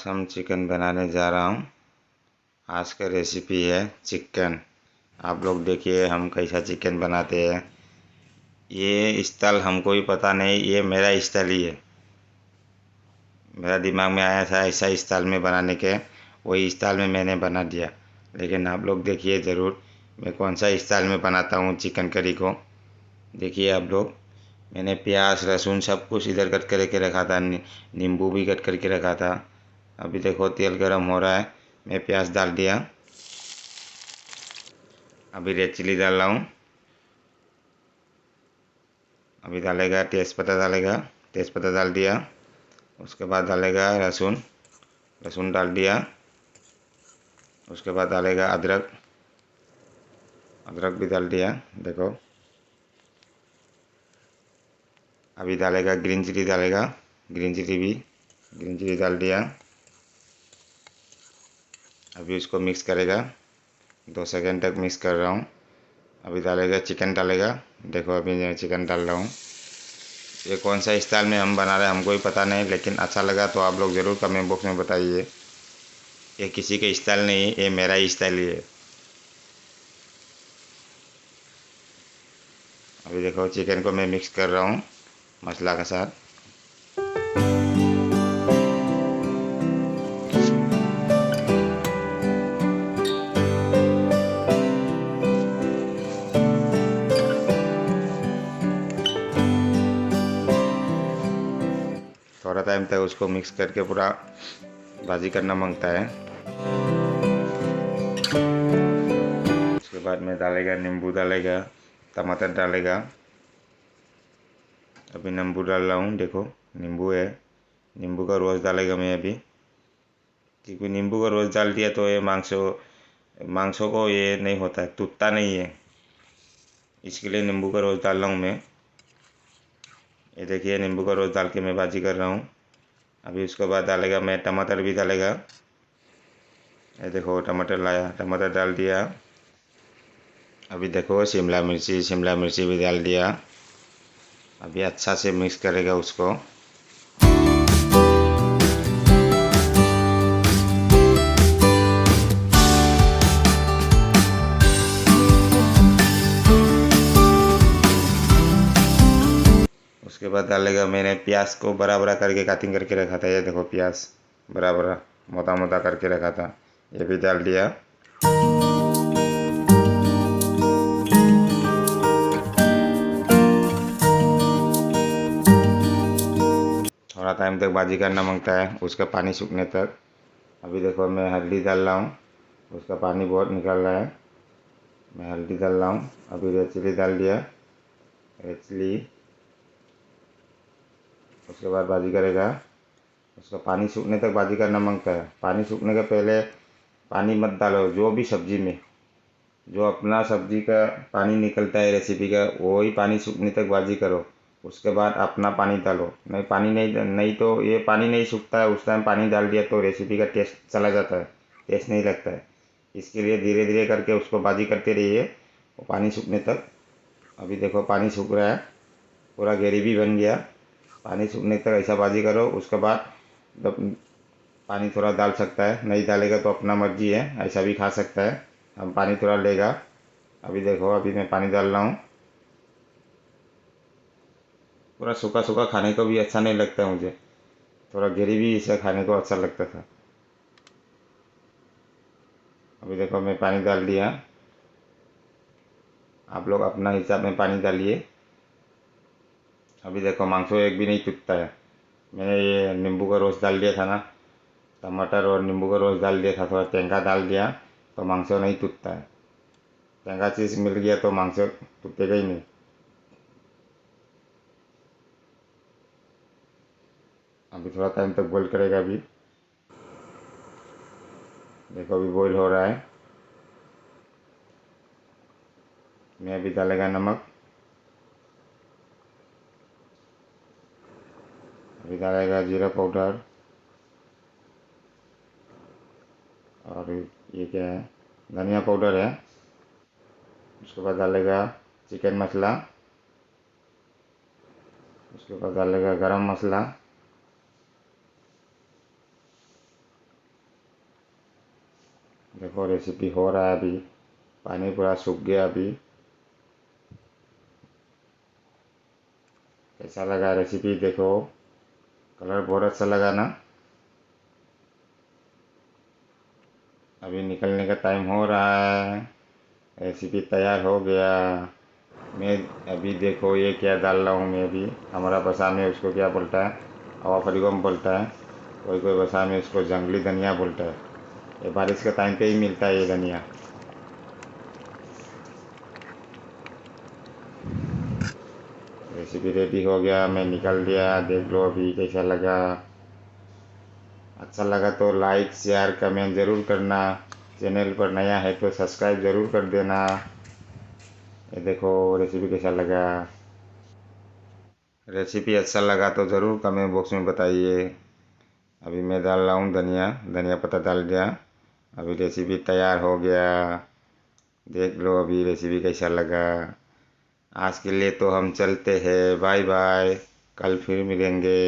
आज हम चिकन बनाने जा रहा हूँ। आज का रेसिपी है चिकन। आप लोग देखिए हम कैसा चिकन बनाते हैं। ये स्टाइल हमको भी पता नहीं, ये मेरा स्टाइल ही है। मेरा दिमाग में आया था ऐसा स्टाइल में बनाने के, वही स्टाइल में मैंने बना दिया। लेकिन आप लोग देखिए ज़रूर मैं कौन सा स्टाइल में बनाता हूँ चिकन करी को। देखिए आप लोग, मैंने प्याज लहसुन सब कुछ इधर कट करके रखा था, नींबू भी कट करके रखा था। अभी देखो तेल गरम हो रहा है, मैं प्याज डाल दिया। अभी रेड चिली डाल रहा हूँ। अभी डालेगा तेज़पत्ता, तेज़पत्ता डाल दिया। उसके बाद डालेगा लहसुन, लहसुन डाल दिया। उसके बाद डालेगा अदरक, अदरक भी डाल दिया। देखो अभी डालेगा ग्रीन चिली, ग्रीन चिली डाल दिया। अभी उसको मिक्स करेगा, 2 सेकंड तक मिक्स कर रहा हूँ। अभी डालेगा चिकन, देखो अभी मैं चिकन डाल रहा हूँ। ये कौन सा स्टाइल में हम बना रहे हैं हमको भी पता नहीं, लेकिन अच्छा लगा तो आप लोग ज़रूर कमेंट बॉक्स में बताइए। ये किसी का स्टाइल नहीं, ये मेरा ही स्टाइल ही है। अभी देखो चिकन को मैं मिक्स कर रहा हूँ मसाला के साथ। थोड़ा टाइम तक उसको मिक्स करके पूरा भाजी करना मांगता है। उसके बाद में डालेगा नींबू, टमाटर डालेगा। अभी नींबू डाल रहा हूँ, देखो नींबू है, नींबू का रस डालेगा मैं अभी। क्योंकि नींबू का रस डाल दिया तो ये मांसों को ये नहीं होता है, टूटता नहीं है, इसके लिए नींबू का रस डाल रहा हूँ मैं। ये देखिए नींबू का रस डाल के मैं भाजी कर रहा हूँ। अभी उसके बाद डालेगा मैं टमाटर भी डालेगा। ये देखो टमाटर लाया, टमाटर डाल दिया। अभी देखो शिमला मिर्ची भी डाल दिया। अभी अच्छा से मिक्स करेगा उसको। उसके बाद डालेगा, मैंने प्याज को बड़ा बड़ा करके कटिंग करके रखा था। ये देखो प्याज बड़ा बड़ा मोटा मोटा करके रखा था, ये भी डाल दिया। थोड़ा टाइम तक भाजी करना मांगता है, उसका पानी सूखने तक। अभी देखो मैं हल्दी डाल रहा हूँ, उसका पानी बहुत निकल रहा है, मैं हल्दी डाल रहा हूँ। अभी रेड चिली डाल दिया, रेड चिली। उसके बाद भाजी करेगा, उसका पानी सूखने तक भाजी करना मांगता है। पानी सूखने के पहले पानी मत डालो, जो भी सब्जी में जो अपना सब्जी का पानी निकलता है रेसिपी का, वही पानी सूखने तक भाजी करो। उसके बाद अपना पानी डालो, नहीं पानी नहीं तो ये पानी नहीं सूखता है, उस टाइम पानी डाल दिया तो रेसिपी का टेस्ट चला जाता है, टेस्ट नहीं लगता है। इसके लिए धीरे धीरे करके उसको भाजी करते रहिए वो पानी सूखने तक। अभी देखो पानी सूख रहा है, पूरा ग्रेवी बन गया। पानी सूखने तक ऐसा भाजी करो। उसके बाद जब पानी थोड़ा डाल सकता है, नहीं डालेगा तो अपना मर्जी है, ऐसा भी खा सकता है। हम पानी थोड़ा लेगा। अभी देखो अभी मैं पानी डाल रहा हूँ। पूरा सूखा सूखा खाने को भी अच्छा नहीं लगता मुझे, थोड़ा ग्रेवी इसे खाने को अच्छा लगता था। अभी देखो मैं पानी डाल दिया, आप लोग अपना हिसाब में पानी डालिए। अभी देखो मांसो एक भी नहीं टूटता है, मैंने ये नींबू का रस डाल दिया था ना, टमाटर और नींबू का रस डाल दिया था, थोड़ा टेंगा डाल दिया तो मांसो नहीं टूटता है। टेंगा चीज़ मिल गया तो मांसो टूटेगा ही नहीं। अभी थोड़ा टाइम तक बॉईल करेगा। अभी देखो अभी बॉईल हो रहा है। मैं अभी डालेगा नमक, अभी डालेगा जीरा पाउडर, और ये क्या है, धनिया पाउडर है। उसके बाद डालेगा चिकन मसाला, उसके बाद डालेगा गरम मसाला, देखो रेसिपी हो रहा है अभी, पानी पूरा सूख गया अभी। कैसा लगा रेसिपी देखो, कलर बहुत अच्छा लगा ना। अभी निकलने का टाइम हो रहा है, रेसिपी तैयार हो गया। मैं अभी देखो ये क्या डाल रहा हूँ मैं अभी, हमारा भाषा में उसको क्या बोलता है, हवा फरीगम बोलता है, कोई कोई भाषा में उसको जंगली धनिया बोलता है। ये बारिश के टाइम पे ही मिलता है ये धनिया। रेसिपी रेडी हो गया, मैं निकल दिया, देख लो अभी कैसा लगा। अच्छा लगा तो लाइक शेयर कमेंट ज़रूर करना, चैनल पर नया है तो सब्सक्राइब ज़रूर कर देना। ये देखो रेसिपी कैसा लगा। रेसिपी अच्छा लगा तो ज़रूर कमेंट बॉक्स में बताइए। अभी मैं डाल रहा हूँ धनिया, धनिया पत्ता डाल दिया। अभी रेसिपी तैयार हो गया, देख लो अभी रेसिपी कैसा लगा। आज के लिए तो हम चलते हैं, बाय बाय, कल फिर मिलेंगे।